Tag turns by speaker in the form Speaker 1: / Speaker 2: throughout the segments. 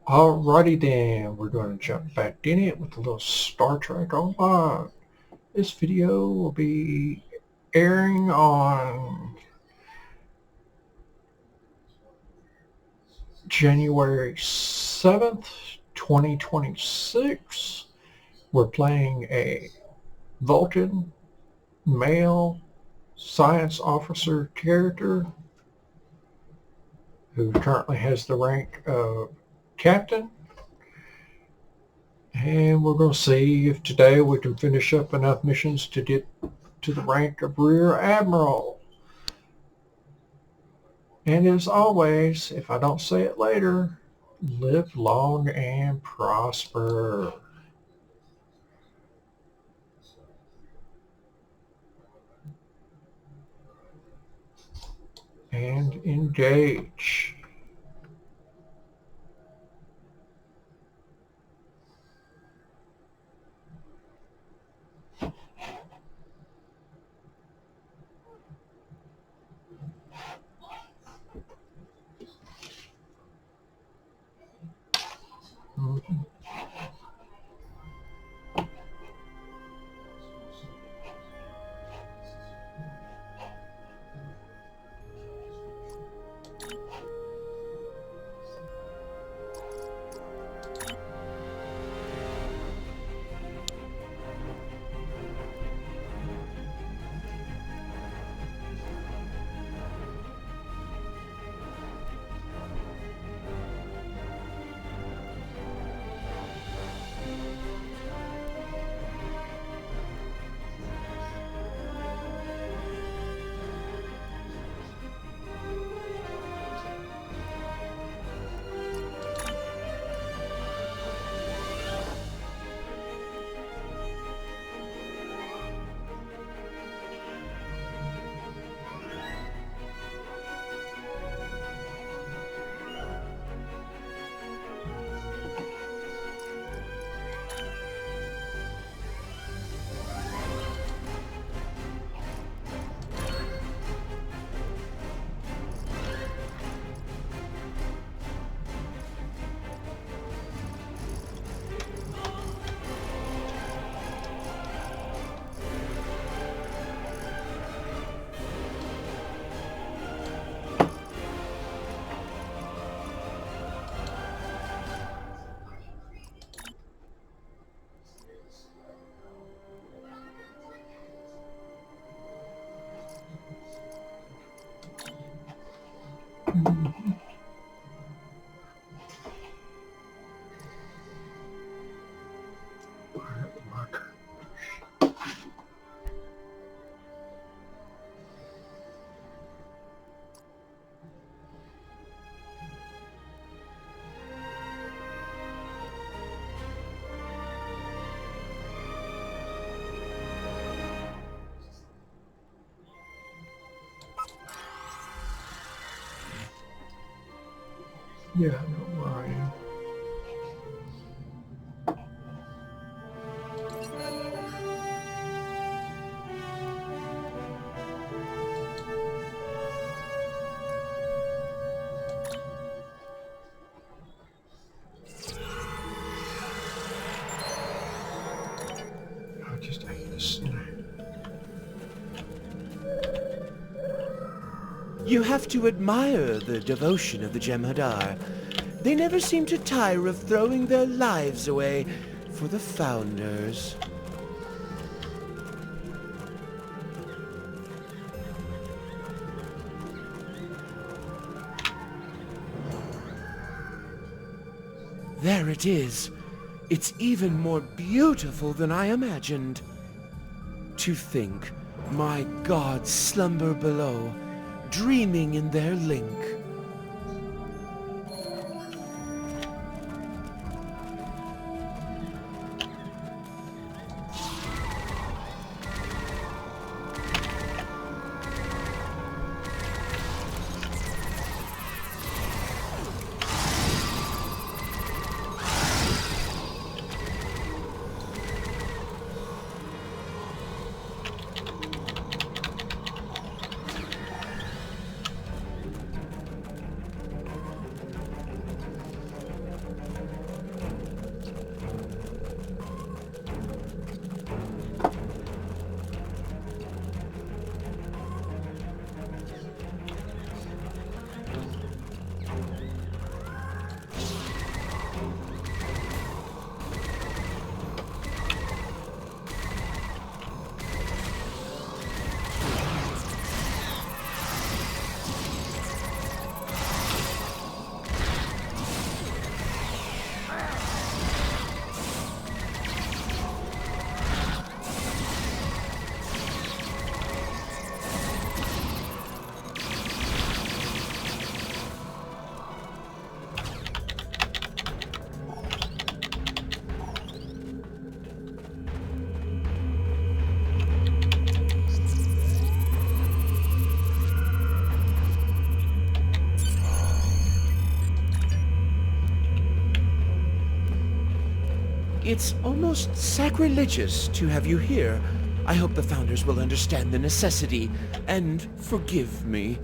Speaker 1: Alrighty then, we're going to jump back in it with a little Star Trek Online. This video will be airing on January 7th, 2026. We're playing a Vulcan male science officer character who currently has the rank of captain. And we're going to see if today we can finish up enough missions to get to the rank of Rear Admiral. And as always, if I don't say it later, live long and prosper. And engage. Mhm. Yeah, I know where I am. I just ate a snack.
Speaker 2: You have to admire the devotion of the Jem'Hadar. They never seem to tire of throwing their lives away for the Founders. There it is. It's even more beautiful than I imagined. To think my gods slumber below, dreaming in their link. It's almost sacrilegious to have you here. I hope the Founders will understand the necessity and forgive me.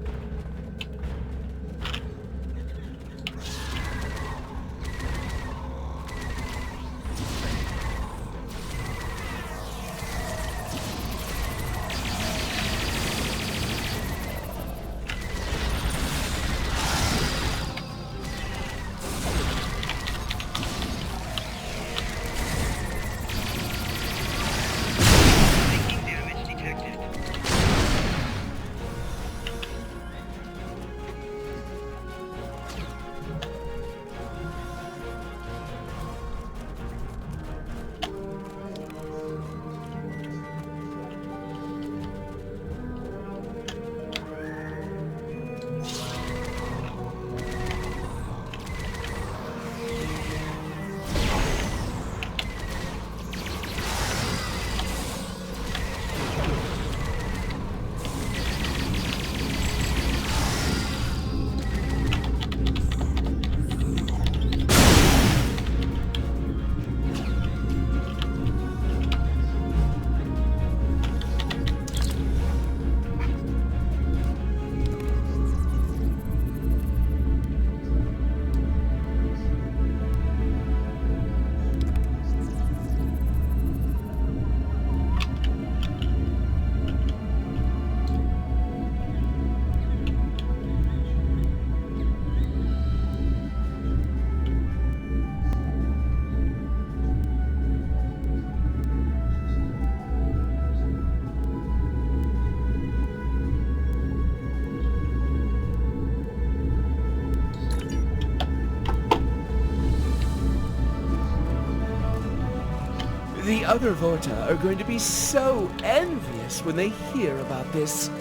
Speaker 2: The other Vorta are going to be so envious when they hear about this.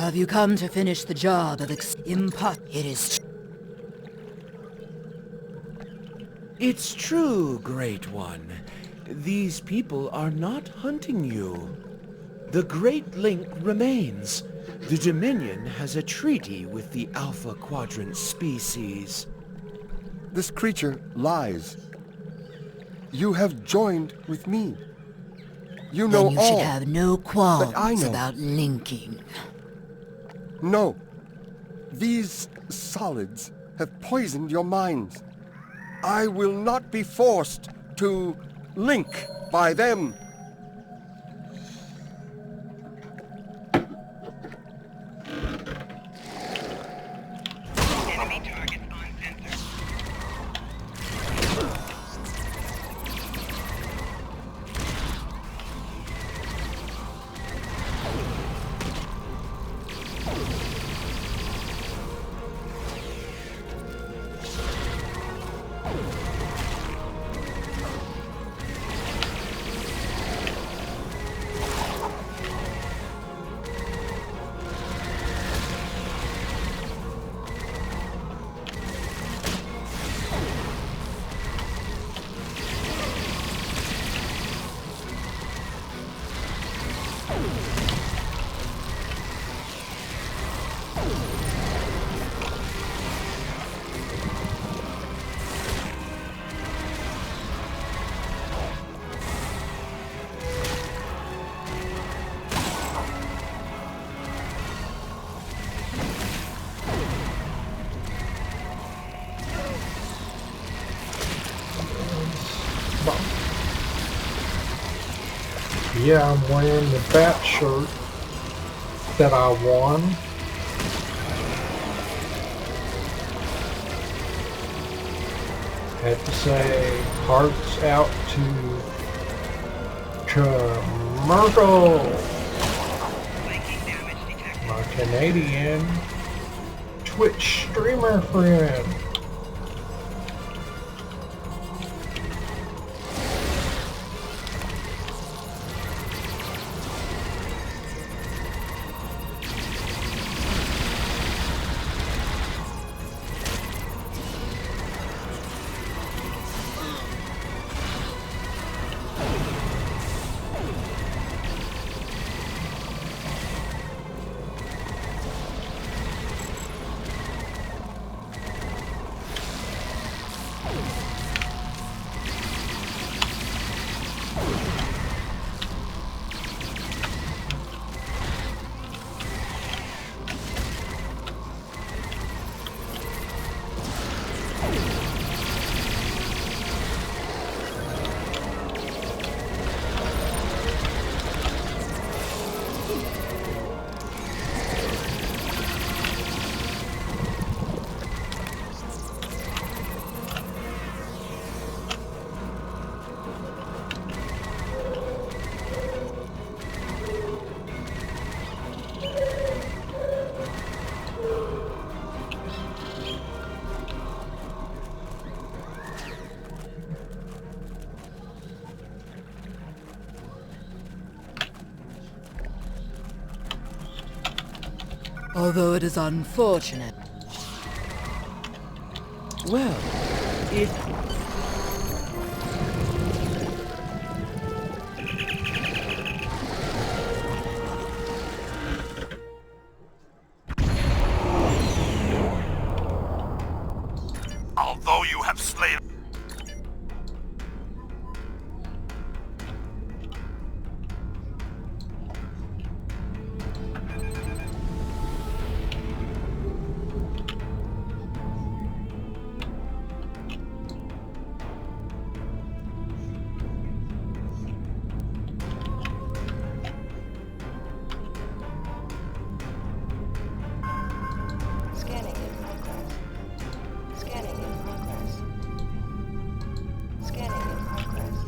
Speaker 3: Have you come to finish the job of It is...
Speaker 2: It's true, Great One. These people are not hunting you. The Great Link remains. The Dominion has a treaty with the Alpha Quadrant species.
Speaker 4: This creature lies. You have joined with me. You know
Speaker 3: Then you
Speaker 4: all.
Speaker 3: should have no
Speaker 4: But I
Speaker 3: qualms
Speaker 4: know.
Speaker 3: about linking.
Speaker 4: No. These solids have poisoned your minds. I will not be forced to link by them.
Speaker 5: Enemy target on sensor.
Speaker 1: Yeah, I'm wearing the bat shirt that I won. Had to say hearts out to Merkel, my Canadian Twitch streamer friend.
Speaker 3: Although it is unfortunate.
Speaker 2: Well, it...
Speaker 5: Although you have slain...
Speaker 6: Scanning in progress. Scanning in progress. Scanning in progress.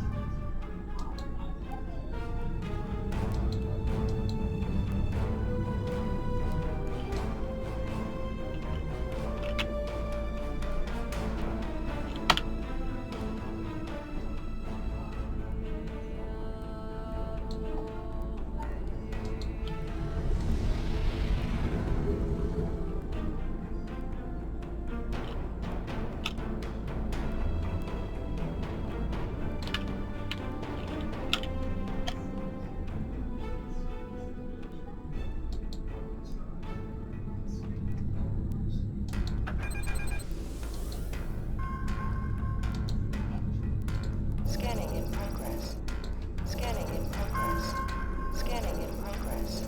Speaker 6: Scanning in progress. Scanning in progress. Scanning in progress.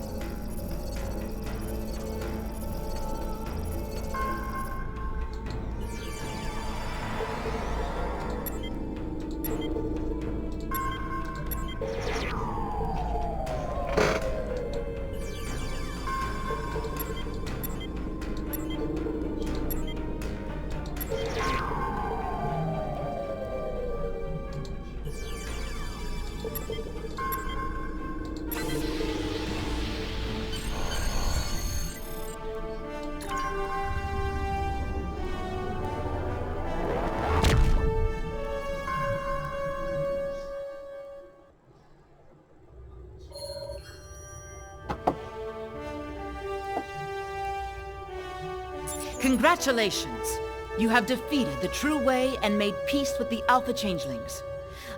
Speaker 3: Congratulations! You have defeated the True Way and made peace with the Alpha Changelings.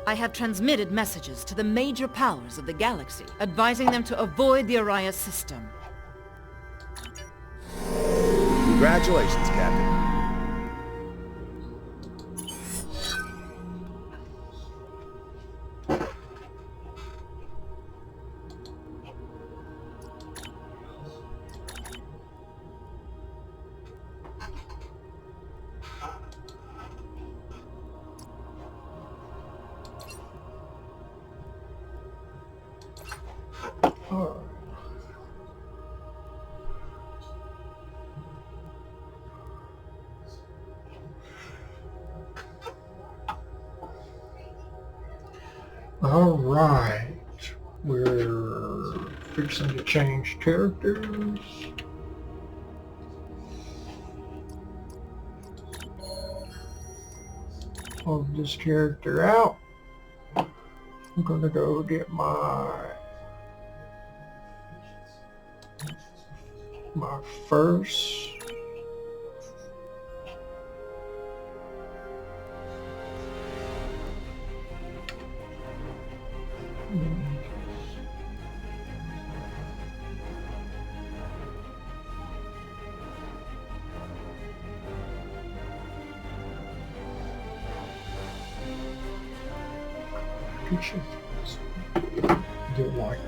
Speaker 3: I have transmitted messages to the major powers of the galaxy, advising them to avoid the Orion system.
Speaker 4: Congratulations, Captain.
Speaker 1: Oh. All right, we're fixing to change characters. Pull this character out. I'm gonna go get my first. Get like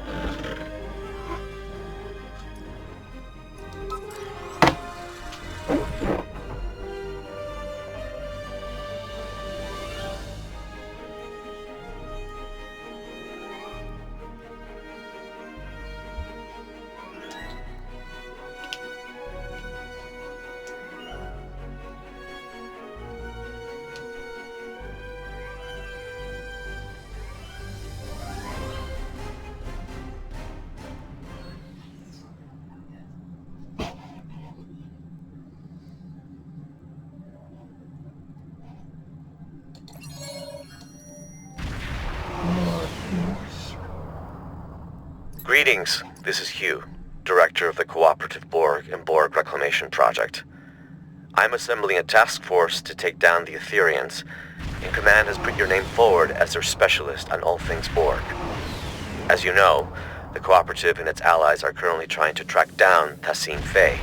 Speaker 5: Greetings, this is Hugh, Director of the Cooperative Borg and Borg Reclamation Project. I'm assembling a task force to take down the Etherians, and Command has put your name forward as their specialist on all things Borg. As you know, the Cooperative and its allies are currently trying to track down Tassim Faye.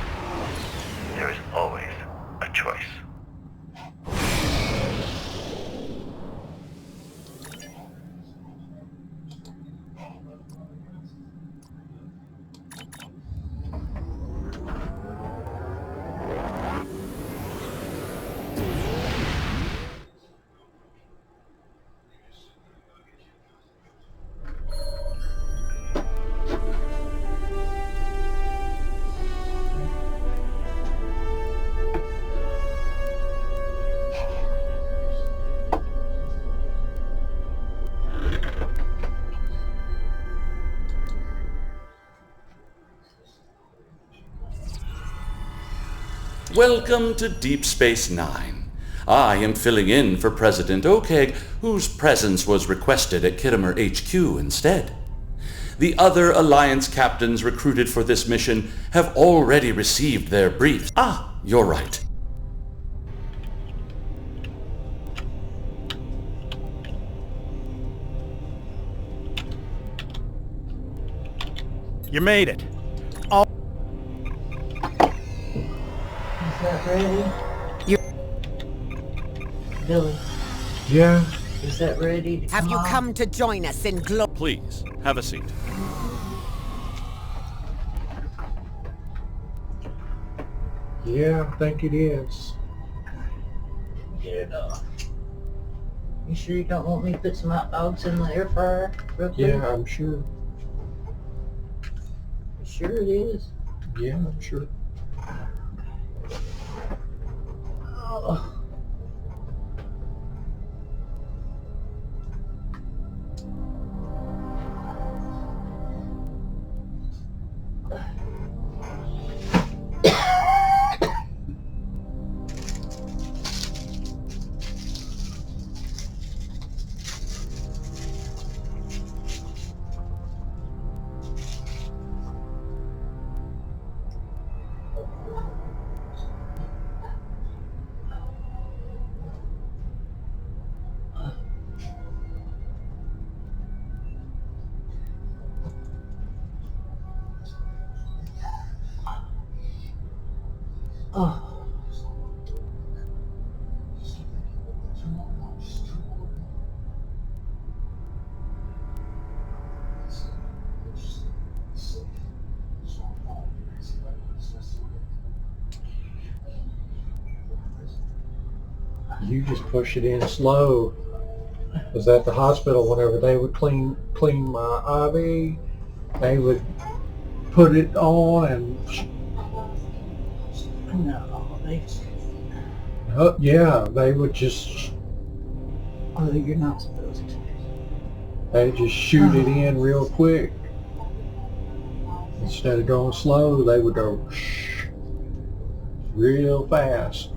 Speaker 5: There is always a choice.
Speaker 7: Welcome to Deep Space Nine. I am filling in for President Okeg, whose presence was requested at Kittimer HQ instead. The other Alliance captains recruited for this mission have already received their briefs. Ah, you're right.
Speaker 8: You made it.
Speaker 9: Is that ready? Billy,
Speaker 1: yeah.
Speaker 9: is that ready?
Speaker 10: Have you come to join us in glory?
Speaker 8: Please, have a seat.
Speaker 1: Yeah, I think it is.
Speaker 9: Yeah. You sure you don't want me to put some hot dogs in the air fryer real quick?
Speaker 1: Yeah, I'm sure.
Speaker 9: You sure it is?
Speaker 1: Yeah, I'm sure.
Speaker 9: Oh. Oh.
Speaker 1: You just push it in slow. Was at the hospital, whenever they would clean my IV, they would put it on and
Speaker 9: No,
Speaker 1: yeah, they would just
Speaker 9: you're not supposed to.
Speaker 1: they just shoot it in real quick. Instead of going slow, they would go real fast.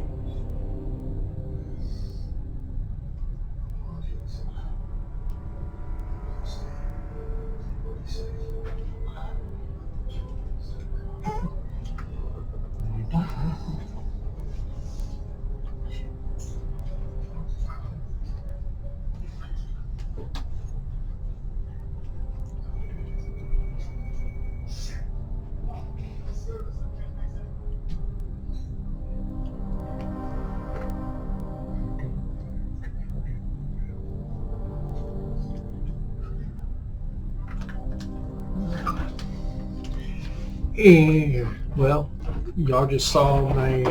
Speaker 1: And, well, y'all just saw me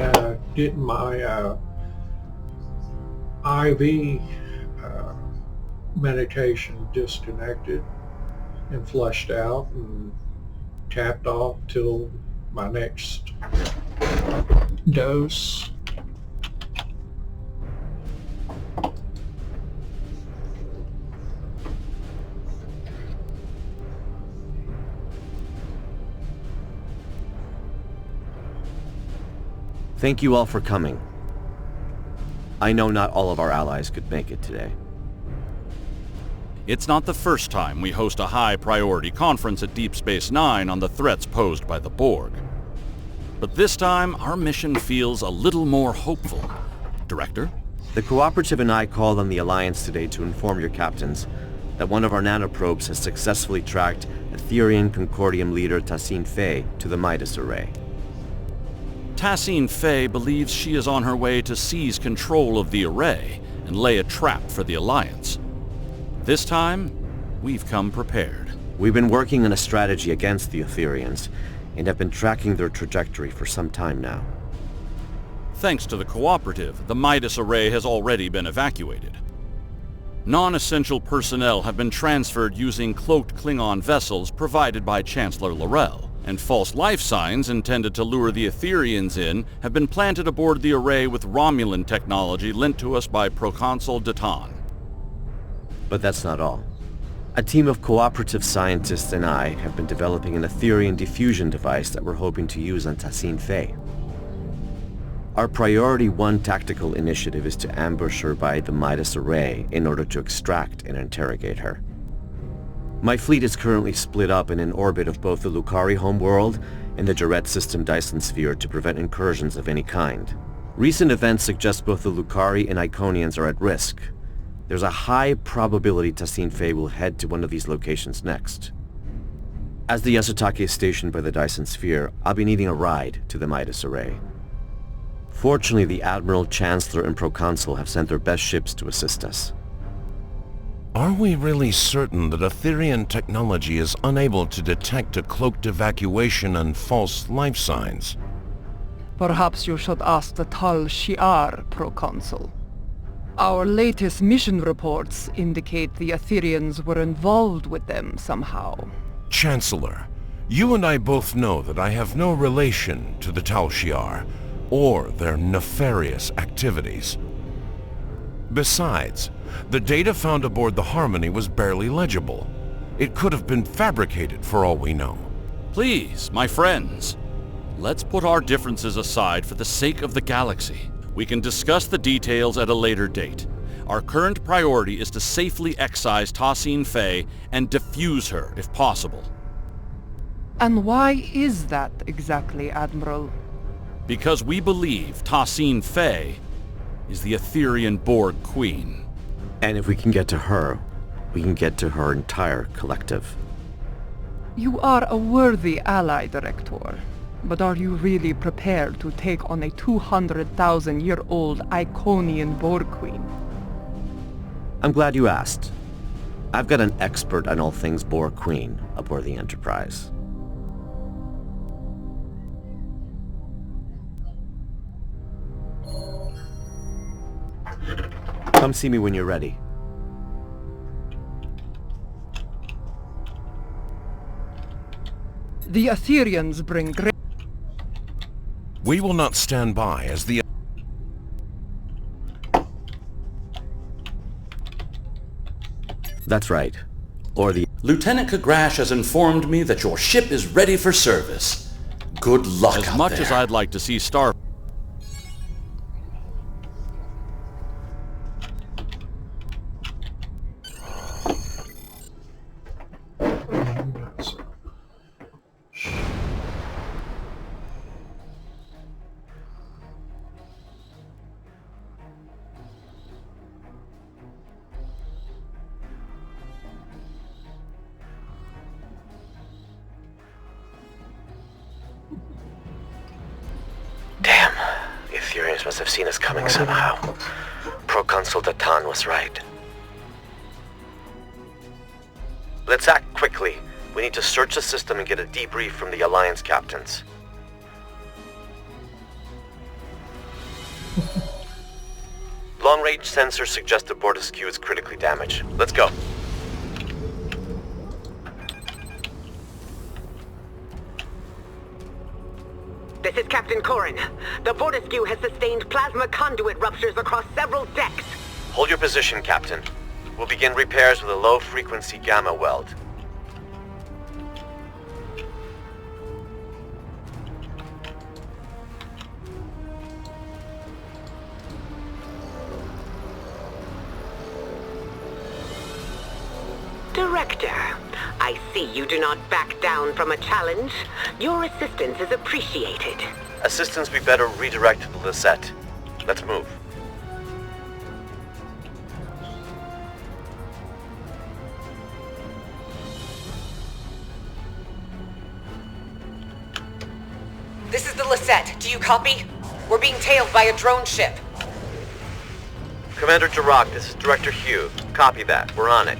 Speaker 1: getting my IV medication disconnected and flushed out and tapped off till my next dose.
Speaker 5: Thank you all for coming. I know not all of our allies could make it today.
Speaker 7: It's not the first time we host a high-priority conference at Deep Space Nine on the threats posed by the Borg. But this time, our mission feels a little more hopeful. Director?
Speaker 5: The Cooperative and I called on the Alliance today to inform your captains that one of our nanoprobes has successfully tracked Etherian Concordium leader Tassine Fey to the Midas Array.
Speaker 7: Tassine Fey believes she is on her way to seize control of the array and lay a trap for the Alliance. This time, we've come prepared.
Speaker 5: We've been working on a strategy against the Etherians and have been tracking their trajectory for some time now.
Speaker 7: Thanks to the Cooperative, the Midas Array has already been evacuated. Non-essential personnel have been transferred using cloaked Klingon vessels provided by Chancellor L'Rell, and false life signs intended to lure the Etherians in have been planted aboard the array with Romulan technology lent to us by Proconsul Datan.
Speaker 5: But that's not all. A team of Cooperative scientists and I have been developing an Etherian diffusion device that we're hoping to use on Tassine Fey. Our Priority 1 tactical initiative is to ambush her by the Midas Array in order to extract and interrogate her. My fleet is currently split up in an orbit of both the Lucari homeworld and the Jarrett system Dyson sphere to prevent incursions of any kind. Recent events suggest both the Lucari and Iconians are at risk. There's a high probability Tassine Fey will head to one of these locations next. As the Yasutake is stationed by the Dyson sphere, I'll be needing a ride to the Midas Array. Fortunately, the Admiral, Chancellor, and Proconsul have sent their best ships to assist us.
Speaker 8: Are we really certain that Etherian technology is unable to detect a cloaked evacuation and false life signs?
Speaker 11: Perhaps you should ask the Tal Shi'ar, Proconsul. Our latest mission reports indicate the Etherians were involved with them somehow.
Speaker 8: Chancellor, you and I both know that I have no relation to the Tal Shi'ar or their nefarious activities. Besides, the data found aboard the Harmony was barely legible. It could have been fabricated for all we know.
Speaker 7: Please, my friends, let's put our differences aside for the sake of the galaxy. We can discuss the details at a later date. Our current priority is to safely excise Tassine Fey and defuse her, if possible.
Speaker 11: And why is that exactly, Admiral?
Speaker 7: Because we believe Tassine Fey is the Etherian Borg Queen.
Speaker 5: And if we can get to her, we can get to her entire collective.
Speaker 11: You are a worthy ally, Director. But are you really prepared to take on a 200,000-year-old Iconian Borg Queen?
Speaker 12: I'm glad you asked. I've got an expert on all things Borg Queen aboard the Enterprise. Come see me when you're ready.
Speaker 11: The Aetherians bring great...
Speaker 8: We will not stand by as the...
Speaker 12: That's right. Or the...
Speaker 7: Lieutenant Kagrash has informed me that your ship is ready for service. Good luck
Speaker 13: As
Speaker 7: out
Speaker 13: much
Speaker 7: there.
Speaker 13: as I'd like to see Star...
Speaker 5: Damn. The Aetherians must have seen us coming somehow. Proconsul Datan was right. Let's act quickly. We need to search the system and get a debrief from the Alliance captains. Long-range sensors suggest the Bortisque is critically damaged. Let's go.
Speaker 10: This is Captain Corrin. The Bortisque has sustained plasma conduit ruptures across several decks.
Speaker 5: Hold your position, Captain. We'll begin repairs with a low-frequency gamma weld.
Speaker 10: Director, I see you do not back down from a challenge. Your assistance is appreciated.
Speaker 5: Assistance be better redirected to Lisette. Let's move.
Speaker 14: This is the Lisette. Do you copy? We're being tailed by a drone ship.
Speaker 5: Commander Jirok, this is Director Hugh. Copy that. We're on it.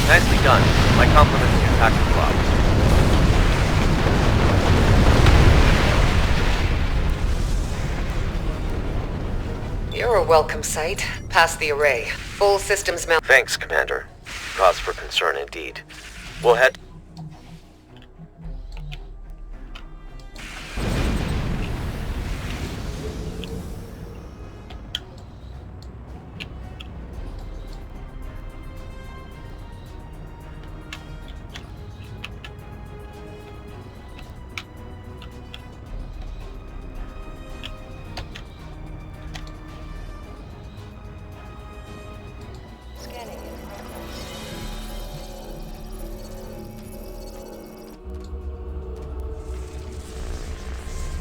Speaker 5: Nicely done. My compliments to your tactical ops.
Speaker 14: You're a welcome sight. Past the array. Full systems mount.
Speaker 5: Thanks, Commander. Cause for concern indeed. We'll head...
Speaker 6: Scanning in progress.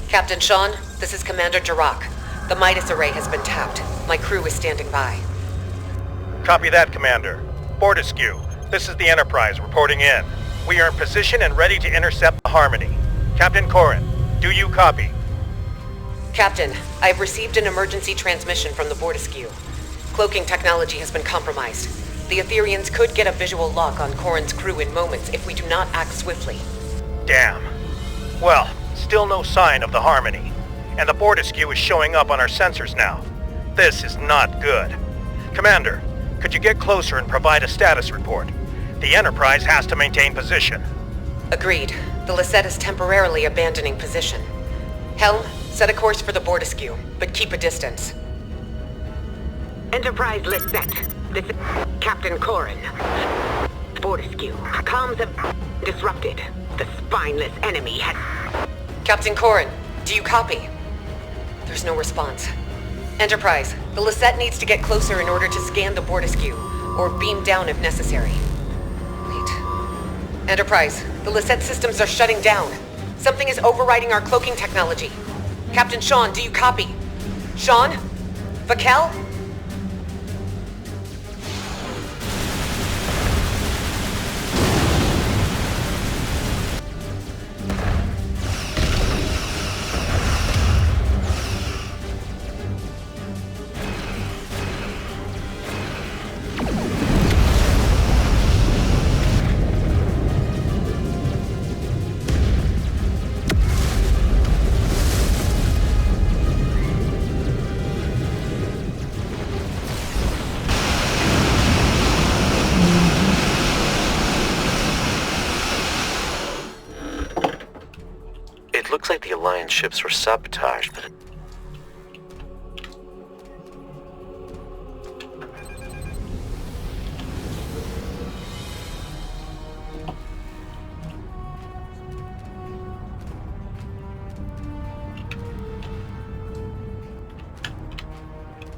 Speaker 14: Captain Sean, this is Commander Jirok. The Midas array has been tapped. My crew is standing by.
Speaker 15: Copy that, Commander. Bortisque, this is the Enterprise reporting in. We are in position and ready to intercept the Harmony. Captain Corrin, do you copy?
Speaker 14: Captain, I have received an emergency transmission from the Bortisque. Cloaking technology has been compromised. The Aetherians could get a visual lock on Corrin's crew in moments if we do not act swiftly.
Speaker 15: Damn. Well, still no sign of the Harmony. And the Bortisque is showing up on our sensors now. This is not good. Commander, could you get closer and provide a status report? The Enterprise has to maintain position.
Speaker 14: Agreed. The Lisette is temporarily abandoning position. Helm, set a course for the Bortiskew, but keep a distance.
Speaker 10: Enterprise Lisette. This is Captain Corin. Bortiskew. Comms have disrupted. The spineless enemy has...
Speaker 14: Captain Corin, do you copy? There's no response. Enterprise, the Lisette needs to get closer in order to scan the Bortiskew, or beam down if necessary. Wait. Enterprise, the Lisette systems are shutting down. Something is overriding our cloaking technology. Captain Sean, do you copy? Sean? Vakel?
Speaker 5: Looks like the Alliance ships were sabotaged, but...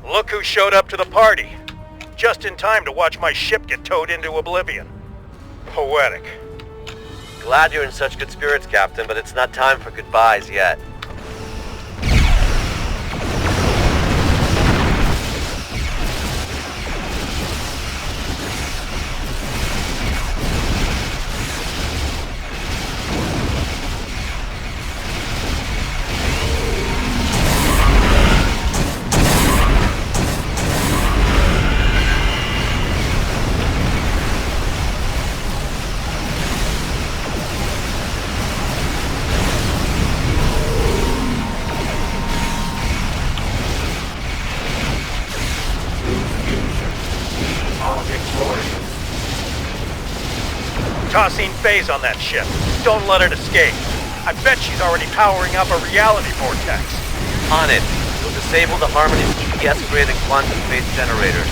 Speaker 15: Look who showed up to the party. Just in time to watch my ship get towed into oblivion. Poetic.
Speaker 5: Glad you're in such good spirits, Captain, but it's not time for goodbyes yet.
Speaker 15: Tossing phase on that ship. Don't let it escape. I bet she's already powering up a reality vortex.
Speaker 5: On it. We'll disable the Harmony's GPS-graded quantum phase generators.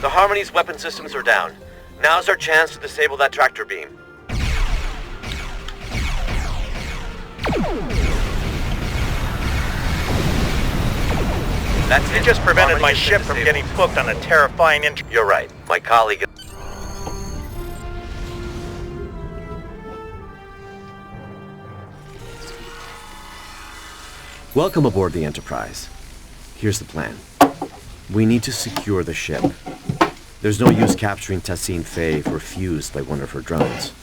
Speaker 5: The Harmony's weapon systems are down. Now's our chance to disable that tractor beam. That's it.
Speaker 15: You just prevented my ship from getting booked on a terrifying
Speaker 5: You're right. My colleague...
Speaker 12: Welcome aboard the Enterprise. Here's the plan. We need to secure the ship. There's no use capturing Tassine Faye if we're fused by one of her drones.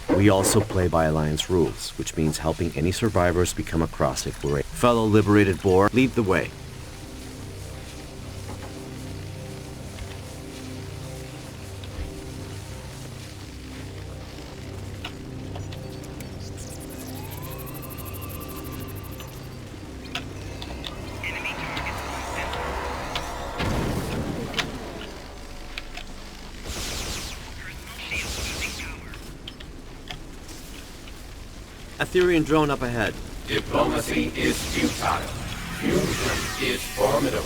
Speaker 12: We also play by Alliance rules, which means helping any survivors become across if we're a fellow liberated Boar. Lead the way. Aetherian drone up ahead.
Speaker 13: Diplomacy is futile. Fusion is formidable.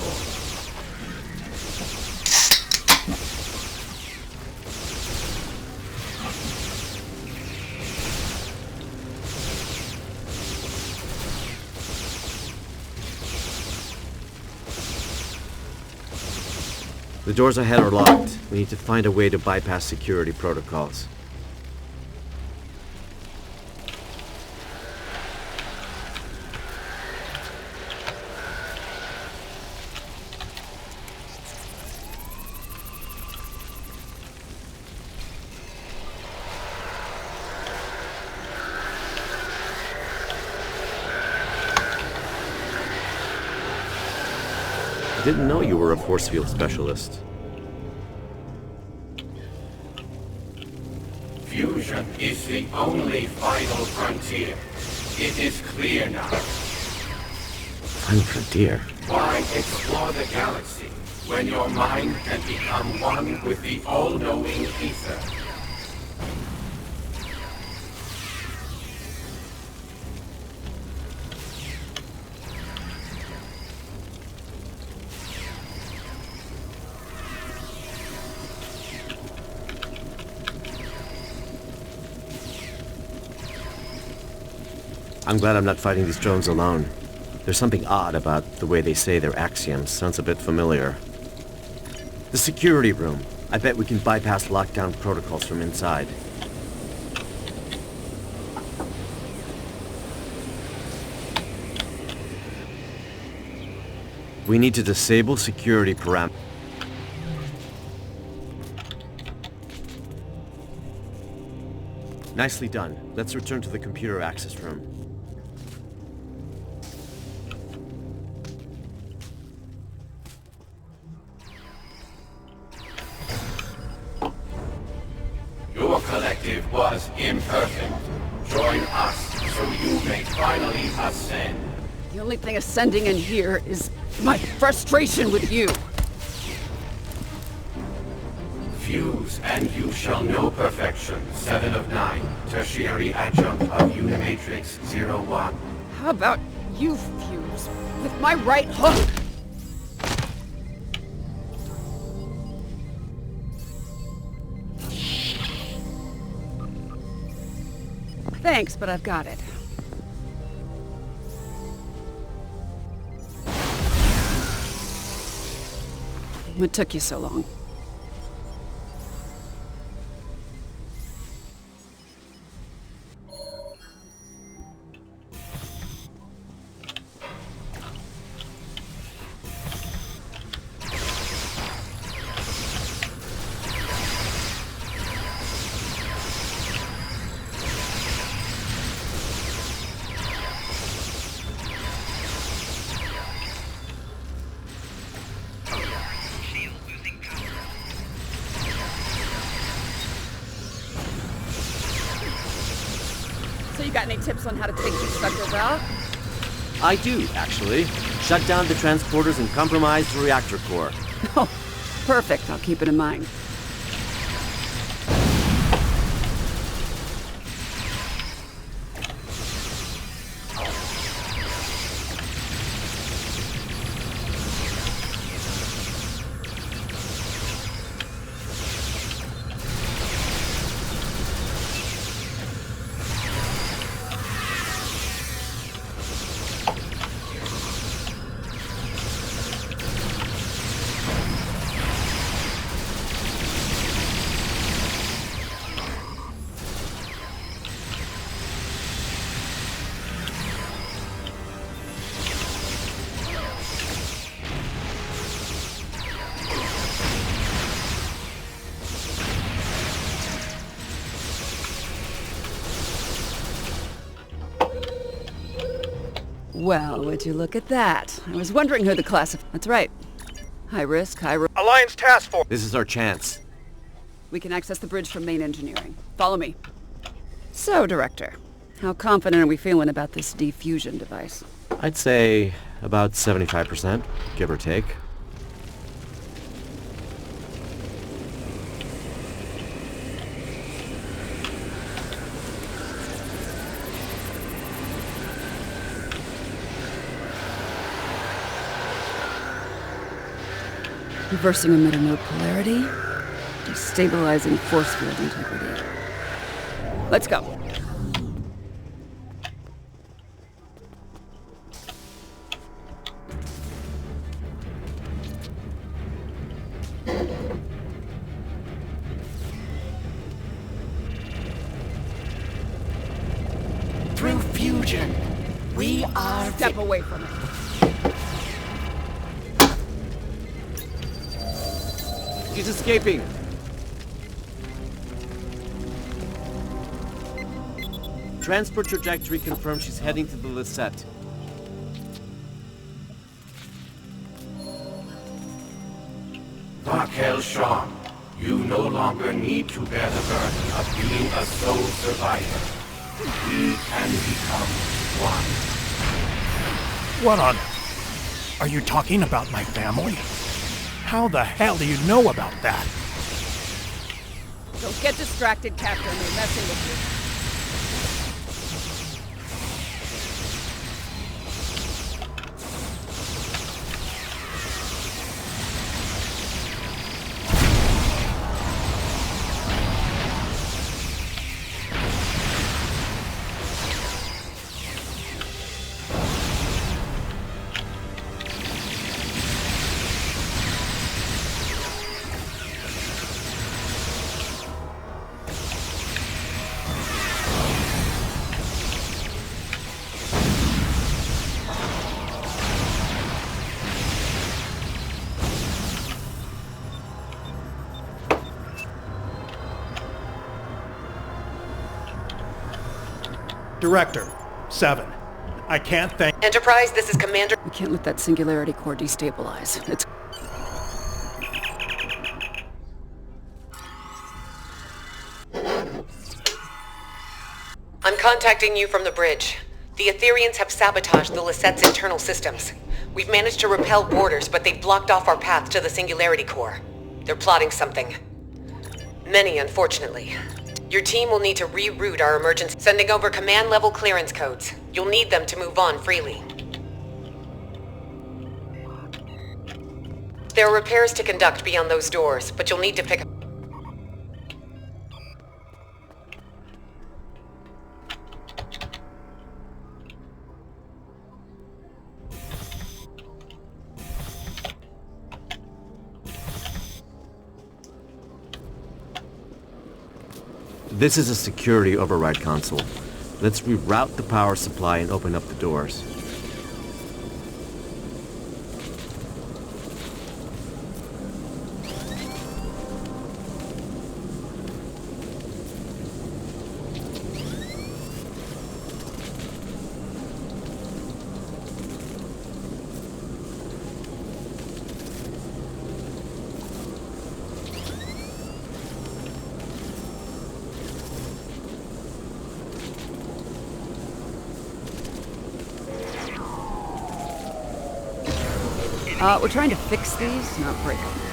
Speaker 12: The doors ahead are locked. We need to find a way to bypass security protocols. Didn't know you were a force field specialist.
Speaker 13: Fusion is the only final frontier. It is clear now.
Speaker 12: Final frontier?
Speaker 13: Why explore the galaxy when your mind can become one with the all-knowing ether?
Speaker 12: I'm glad I'm not fighting these drones alone. There's something odd about the way they say their axioms. Sounds a bit familiar. The security room. I bet we can bypass lockdown protocols from inside. We need to disable security parameters. Nicely done. Let's return to the computer access room.
Speaker 13: Your collective was imperfect. Join us so you may finally ascend.
Speaker 16: The only thing ascending in here is my frustration with you.
Speaker 13: Fuse and you shall know perfection. 7 of 9. Tertiary adjunct of Unimatrix 01.
Speaker 16: How about you fuse with my right hook? Thanks, but I've got it. What took you so long? So you got any tips on how to take these suckers out?
Speaker 12: I do, actually. Shut down the transporters and compromise the reactor core.
Speaker 16: Oh, perfect. I'll keep it in mind. Well, would you look at that? I was wondering who the That's right. High risk, high reward.
Speaker 15: Alliance Task Force!
Speaker 12: This is our chance.
Speaker 16: We can access the bridge from main engineering. Follow me. So, Director, how confident are we feeling about this defusion device?
Speaker 12: I'd say about 75%, give or take.
Speaker 16: Reversing emitter node polarity, destabilizing force field integrity. Let's go.
Speaker 2: Through fusion, we are...
Speaker 16: Step away from it.
Speaker 12: She's escaping. Transport trajectory confirmed she's heading to the Lisette.
Speaker 13: Kelshon, you no longer need to bear the burden of being a sole survivor. We can become one.
Speaker 17: What on... Are you talking about my family? How the hell do you know about that?
Speaker 16: Don't get distracted, Captain. They're messing with you.
Speaker 17: Director, 7. I can't thank...
Speaker 14: Enterprise, this is Commander...
Speaker 16: We can't let that singularity core destabilize. It's...
Speaker 14: I'm contacting you from the bridge. The Etherians have sabotaged the Lisette's internal systems. We've managed to repel boarders, but they've blocked off our path to the singularity core. They're plotting something. Many, unfortunately. Your team will need to reroute our emergency, sending over command-level clearance codes. You'll need them to move on freely. There are repairs to conduct beyond those doors, but you'll need to pick up...
Speaker 12: This is a security override console. Let's reroute the power supply and open up the doors.
Speaker 16: We're trying to fix these, not break them.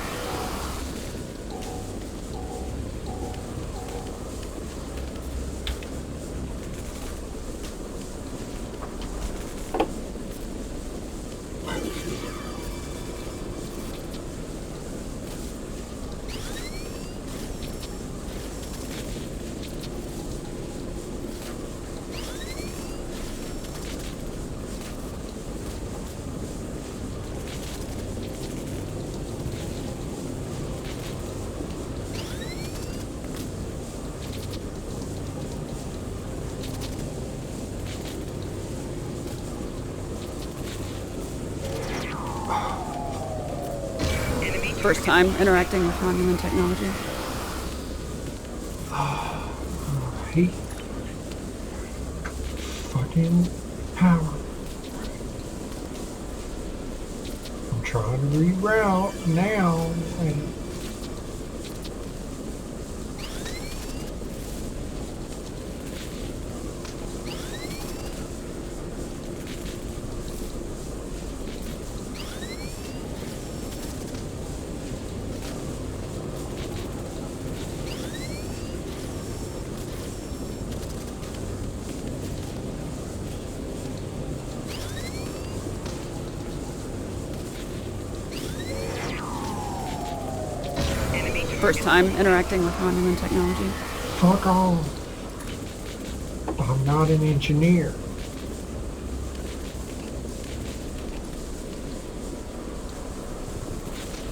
Speaker 16: First time interacting with Romulan technology?
Speaker 1: Heat. Fucking power. I'm trying to reroute now and
Speaker 16: First time interacting with Romulan technology?
Speaker 1: fuck off. I'm not an engineer.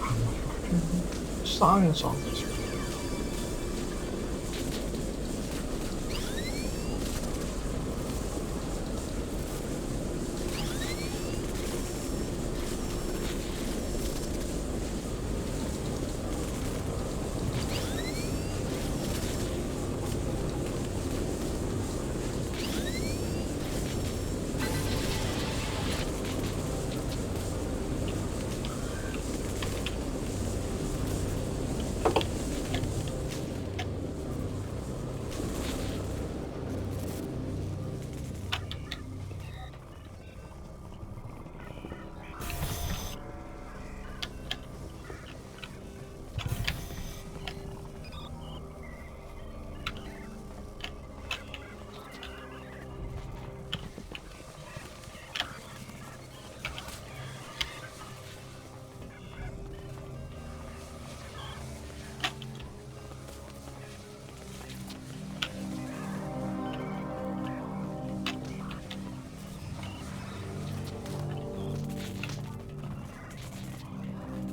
Speaker 1: I'm a fucking science officer.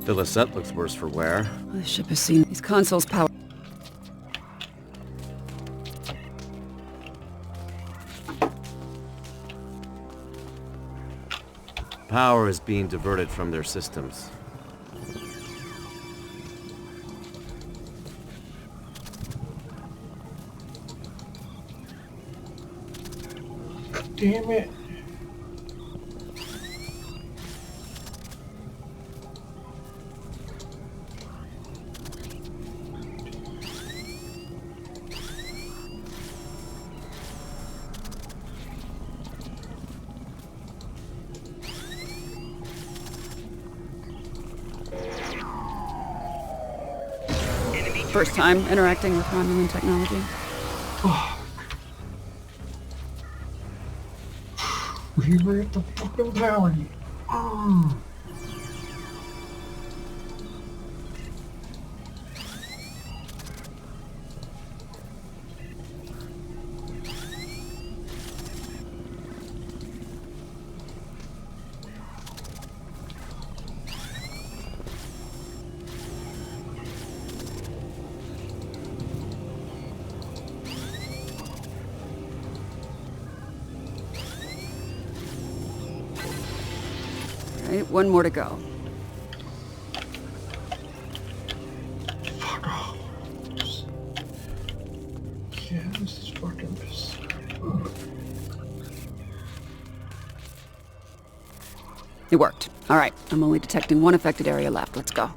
Speaker 12: The Lisette looks worse for wear.
Speaker 16: The ship has seen these consoles power.
Speaker 12: Power is being diverted from their systems.
Speaker 1: Damn it.
Speaker 16: First time interacting with Romulan technology.
Speaker 1: We were at the fucking power.
Speaker 16: Right, one more to go.
Speaker 1: Fuck off. Yeah, this is fucking piss.
Speaker 16: It worked. All right, I'm only detecting one affected area left. Let's go.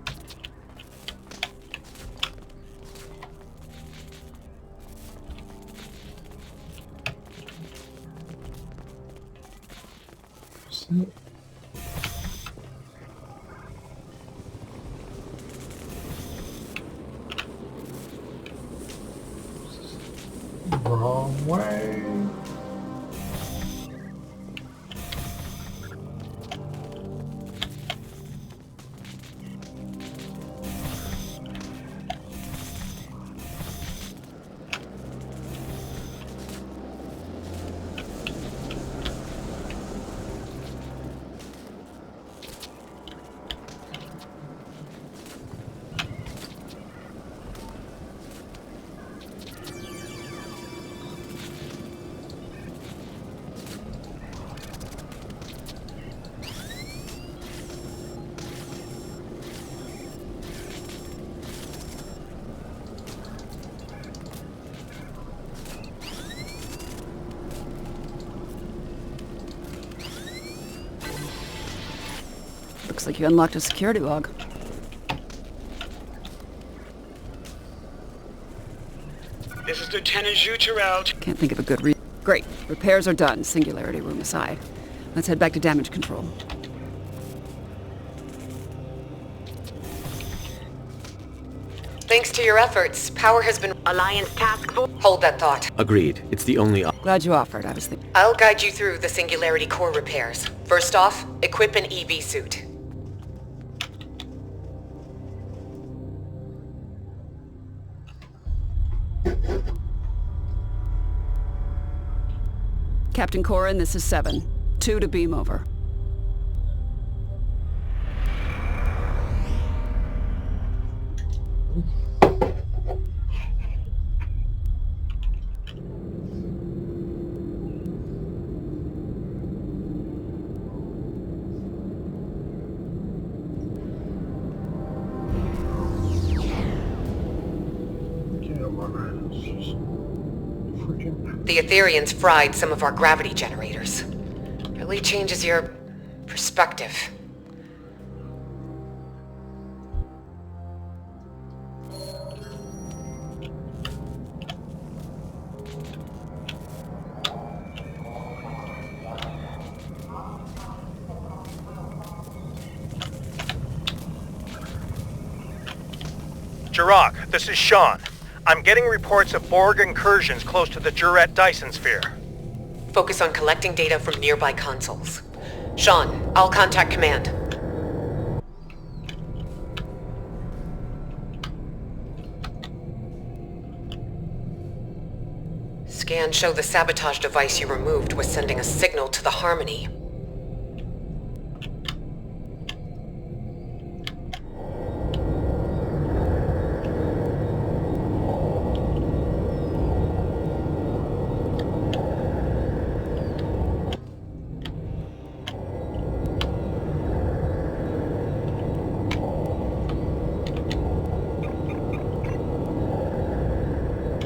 Speaker 1: Wrong way.
Speaker 16: Looks like you unlocked a security log.
Speaker 18: This is Lieutenant Zuchereld.
Speaker 16: Can't think of a good reason. Great. Repairs are done, singularity room aside. Let's head back to damage control.
Speaker 14: Thanks to your efforts, power has been...
Speaker 10: Alliance task force.
Speaker 14: Hold that thought.
Speaker 12: Agreed. It's the only
Speaker 16: Glad you offered. I was thinking.
Speaker 14: I'll guide you through the Singularity core repairs. First off, equip an EV suit.
Speaker 16: Captain Corin, this is 7. 2 to beam over.
Speaker 14: The Etherians fried some of our gravity generators. Really changes your perspective.
Speaker 15: Jirok, this is Sean. I'm getting reports of Borg incursions close to the Juret Dyson sphere.
Speaker 14: Focus on collecting data from nearby consoles. Sean, I'll contact command. Scans show the sabotage device you removed was sending a signal to the Harmony.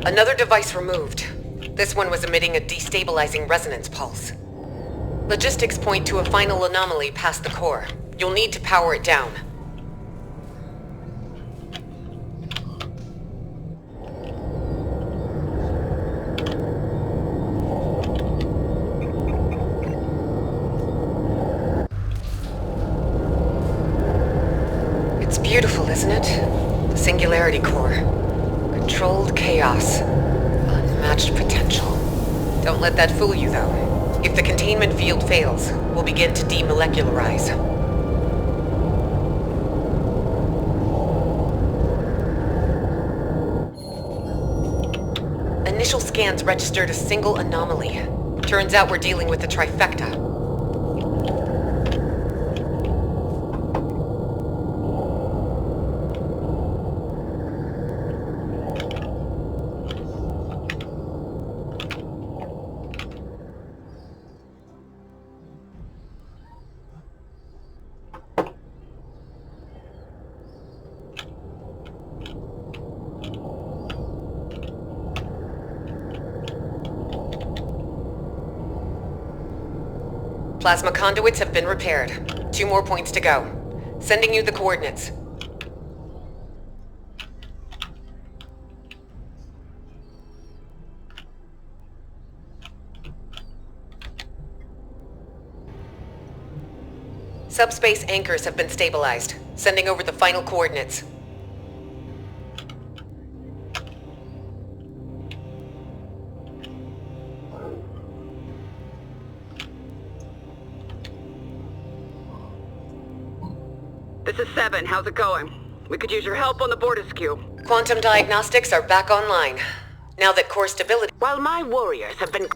Speaker 14: Another device removed. This one was emitting a destabilizing resonance pulse. Logistics point to a final anomaly past the core. You'll need to power it down. It's beautiful, isn't it? The Singularity Core. Controlled chaos. Unmatched potential. Don't let that fool you, though. If the containment field fails, we'll begin to demolecularize. Initial scans registered a single anomaly. Turns out we're dealing with a trifecta. Plasma conduits have been repaired. 2 more points to go. Sending you the coordinates. Subspace anchors have been stabilized. Sending over the final coordinates.
Speaker 10: This is 7. How's it going? We could use your help on the Bortisque.
Speaker 14: Quantum diagnostics are back online. Now that core stability...
Speaker 10: While my warriors have been...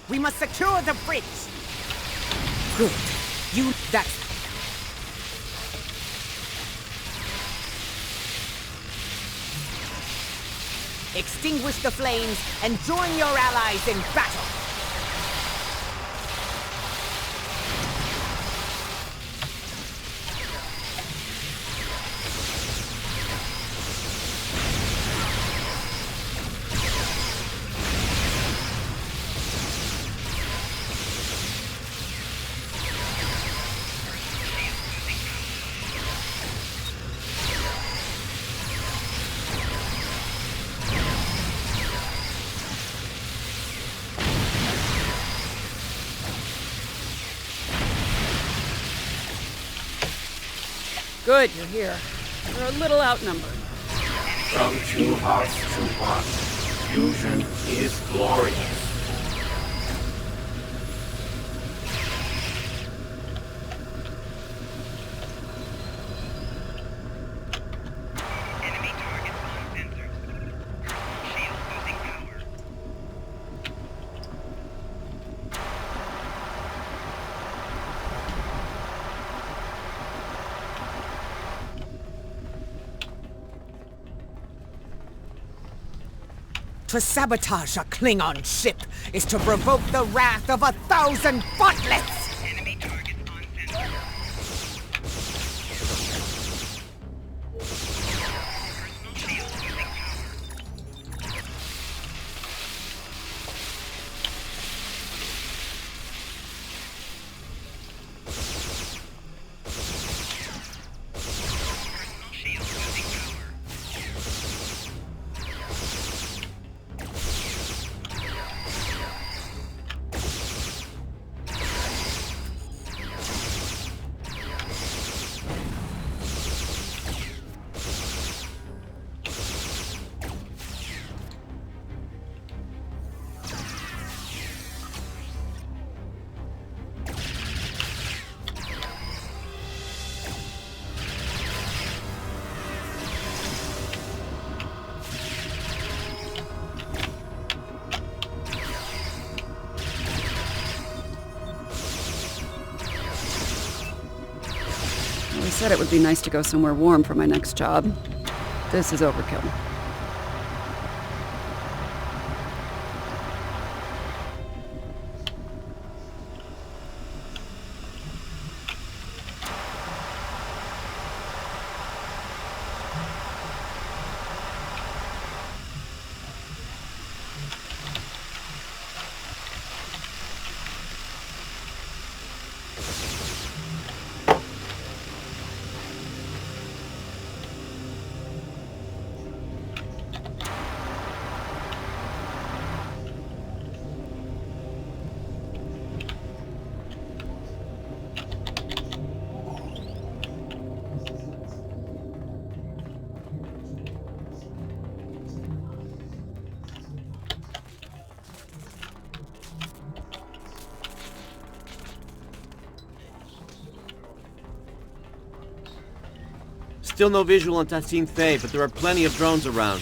Speaker 10: We must secure the bridge! Good. That's... Extinguish the flames and join your allies in battle!
Speaker 16: Good, you're here. We're a little outnumbered.
Speaker 13: From 2 hearts to 1, fusion is glorious.
Speaker 10: To sabotage a Klingon ship is to provoke the wrath of 1,000 bottlets!
Speaker 16: said it would be nice to go somewhere warm for my next job. This is overkill.
Speaker 12: Still no visual on Tassine Faye, but there are plenty of drones around.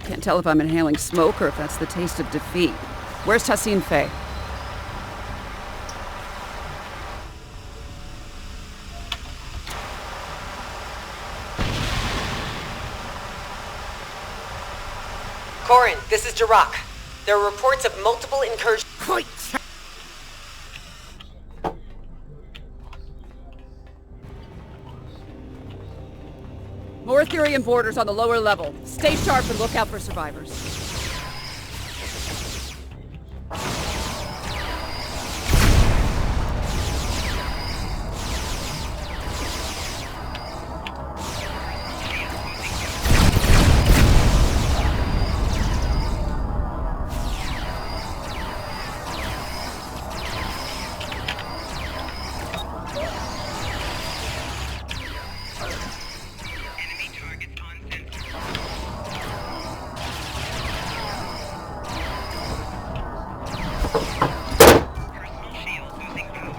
Speaker 12: Can't tell if I'm inhaling smoke or if that's the taste of defeat. Where's Tassine Faye?
Speaker 14: Corin, this is Jirok. There are reports of multiple incursions.
Speaker 16: More Ethereum boarders on the lower level. Stay sharp and look out for survivors.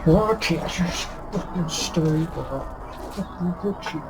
Speaker 1: Why can't you just fucking stay up? Fucking good shit.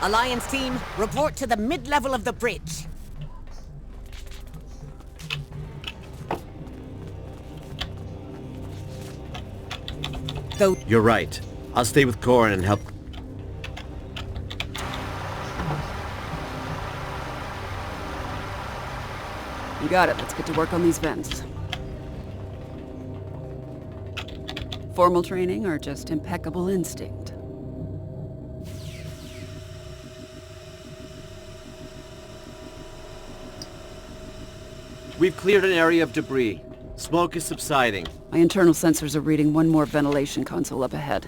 Speaker 10: Alliance team, report to the mid-level of the bridge.
Speaker 12: You're right. I'll stay with Corin and help.
Speaker 16: You got it. Let's get to work on these vents. Formal training or just impeccable instinct?
Speaker 12: We've cleared an area of debris. Smoke is subsiding.
Speaker 16: My internal sensors are reading one more ventilation console up ahead.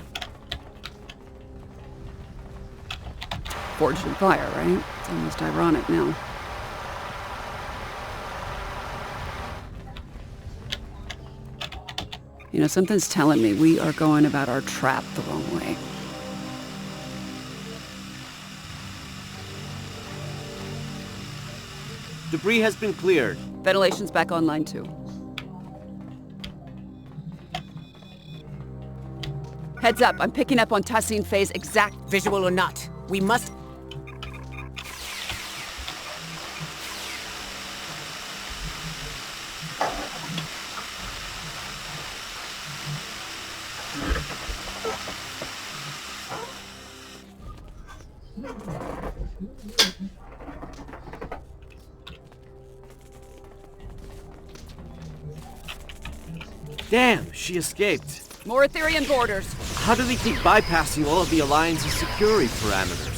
Speaker 16: Forged in fire, right? It's almost ironic now. You know, something's telling me we are going about our trap the wrong way.
Speaker 12: Debris has been cleared.
Speaker 16: Ventilation's back online too. Heads up, I'm picking up on Tassine Faye's exact
Speaker 10: visual or not. We must...
Speaker 12: Damn, she escaped.
Speaker 16: More Etherean borders.
Speaker 12: How do they keep bypassing all of the Alliance's security parameters?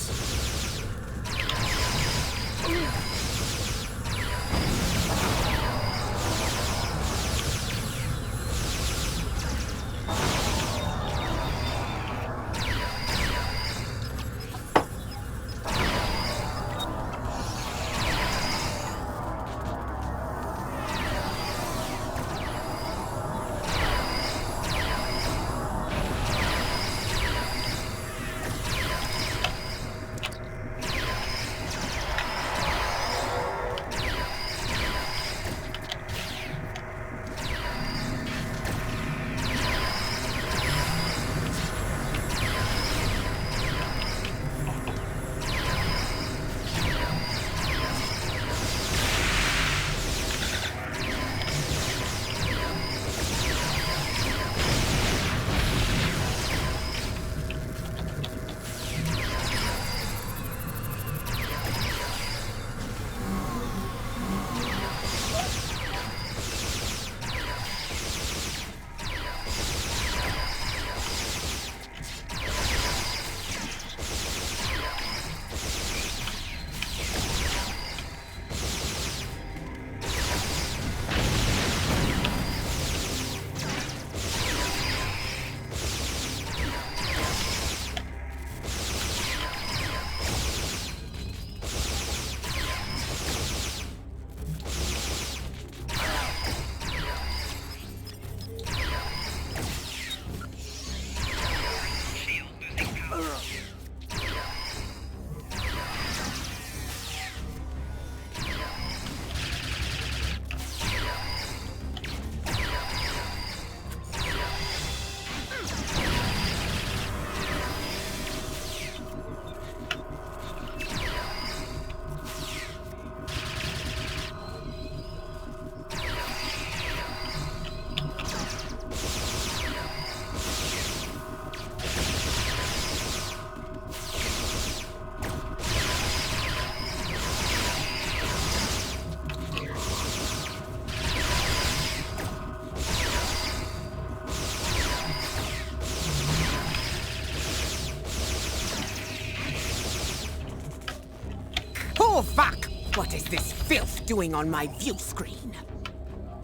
Speaker 10: Oh, fuck! What is this filth doing on my view screen?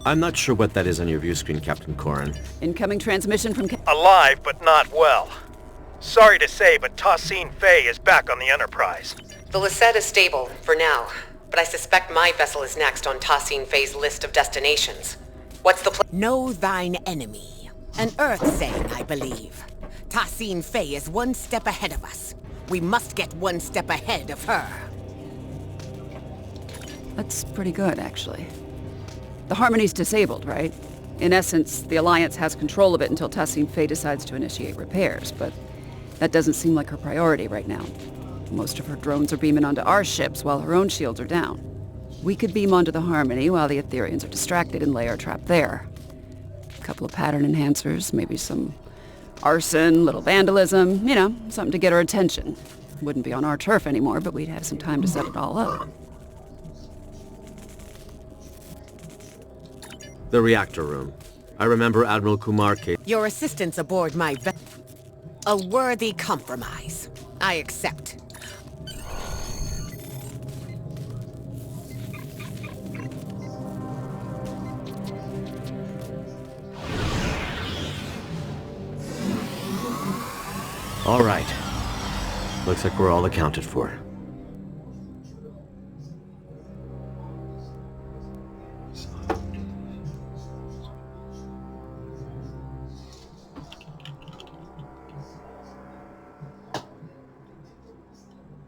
Speaker 12: I'm not sure what that is on your view screen, Captain Corin.
Speaker 16: Incoming transmission from...
Speaker 15: Alive, but not well. Sorry to say, but Tassine Faye is back on the Enterprise.
Speaker 14: The Lisette is stable, for now. But I suspect my vessel is next on Tassine Faye's list of destinations. What's the
Speaker 10: Know thine enemy. An Earth saying, I believe. Tassine Faye is one step ahead of us. We must get one step ahead of her.
Speaker 16: That's pretty good, actually. The Harmony's disabled, right? In essence, the Alliance has control of it until Tassine Faye decides to initiate repairs, but that doesn't seem like her priority right now. Most of her drones are beaming onto our ships while her own shields are down. We could beam onto the Harmony while the Ethereans are distracted and lay our trap there. A couple of pattern enhancers, maybe some arson, little vandalism, you know, something to get her attention. Wouldn't be on our turf anymore, but we'd have some time to set it all up.
Speaker 12: The reactor room. I remember Admiral Kumar
Speaker 10: Your assistance aboard my a worthy compromise. I accept.
Speaker 12: All right. Looks like we're all accounted for.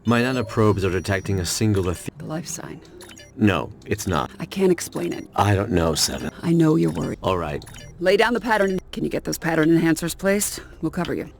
Speaker 12: My nanoprobes are detecting a single
Speaker 16: The life sign.
Speaker 12: No, it's not.
Speaker 16: I can't explain it.
Speaker 12: I don't know, Seven.
Speaker 16: I know you're worried.
Speaker 12: All right.
Speaker 16: Lay down the pattern. Can you get those pattern enhancers placed? We'll cover you.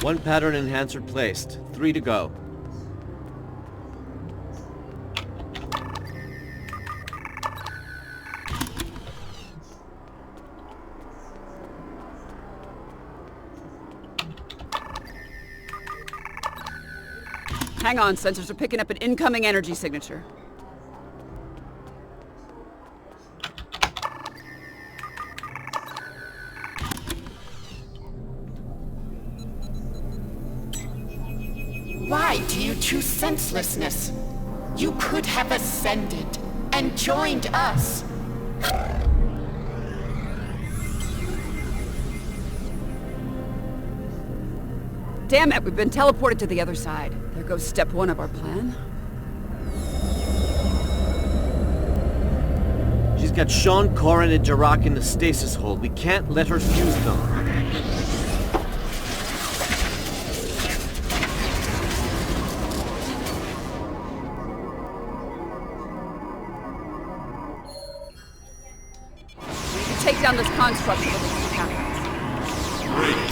Speaker 12: One pattern enhancer placed. 3 to go.
Speaker 16: Hang on, sensors are picking up an incoming energy signature.
Speaker 19: Why do you choose senselessness? You could have ascended and joined us.
Speaker 16: Damn it, we've been teleported to the other side. There goes step 1 of our plan.
Speaker 12: She's got Sean, Corin, and Jarak in the stasis hold. We can't let her fuse them.
Speaker 16: Take down this construct so that we can attack us.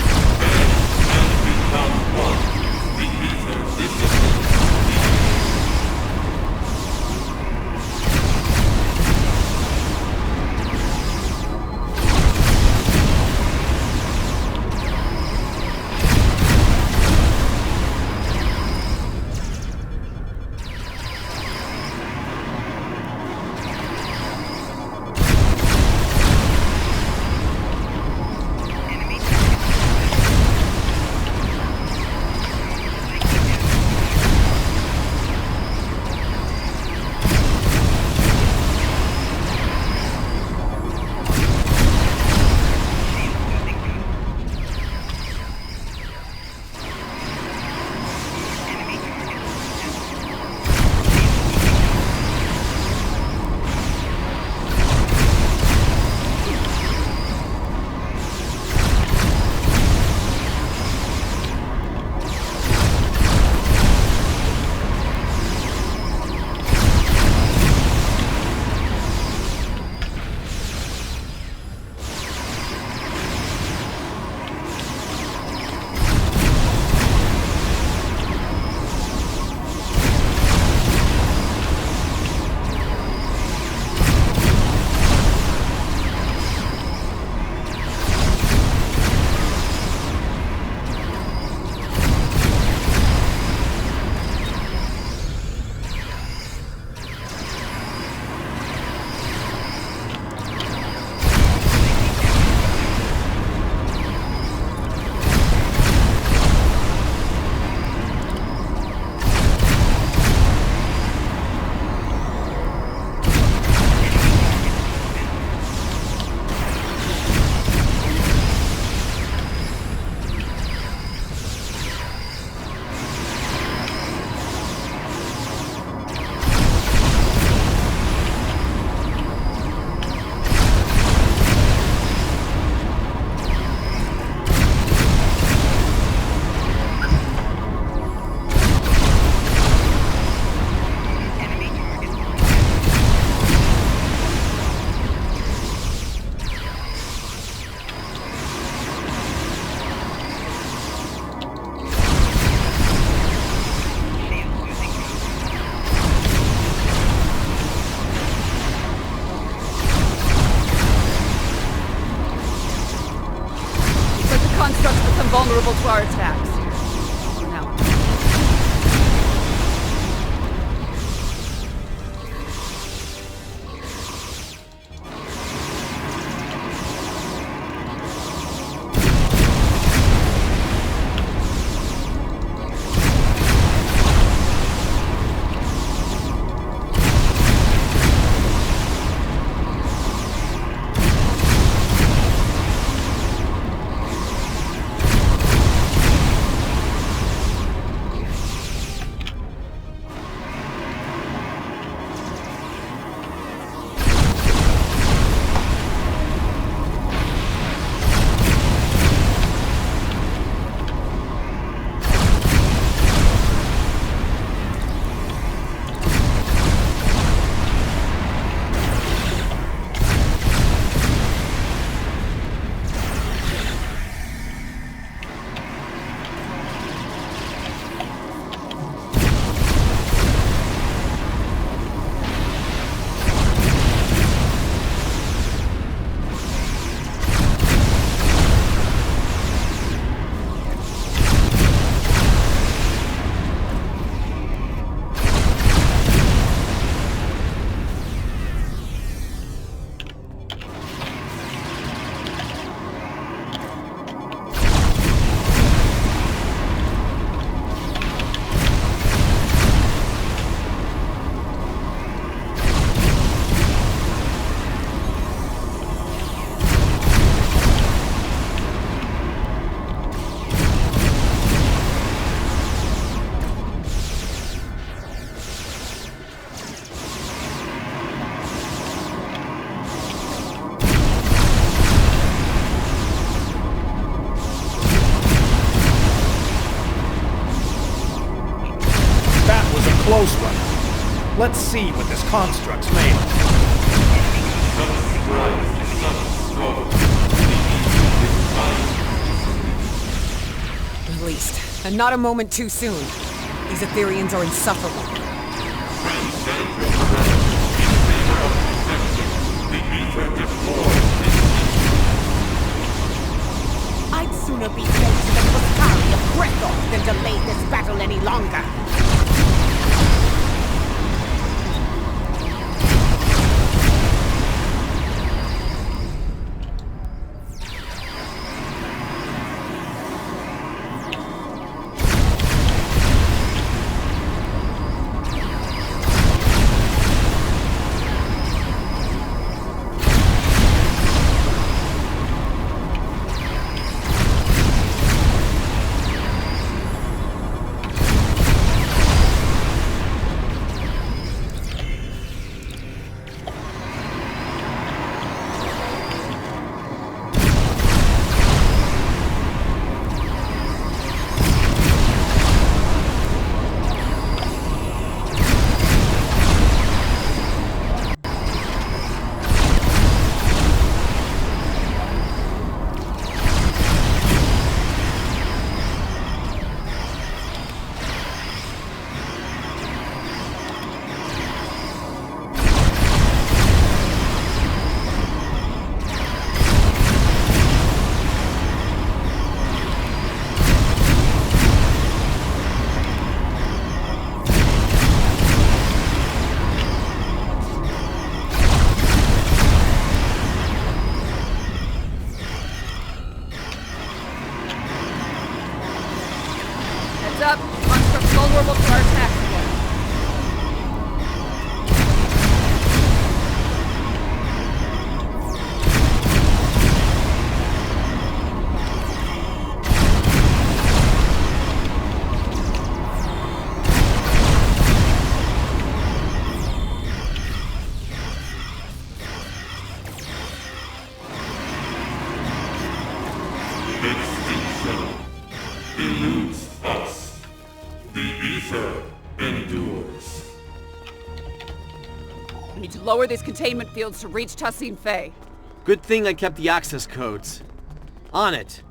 Speaker 17: close runner. Let's see what this construct's made of.
Speaker 14: Released, and not a moment too soon. These Ethereans are insufferable. I'd sooner be sent to the Foscari of Breathor than delay this battle any longer.
Speaker 16: Up, construct vulnerable to our attack.
Speaker 13: Extinction eludes us. The ether endures.
Speaker 16: We need to lower these containment fields to reach Tassine Fey.
Speaker 12: Good thing I kept the access codes. On it.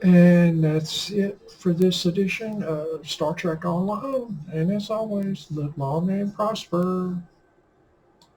Speaker 1: And that's it for this edition of Star Trek Online. And as always, live long and prosper.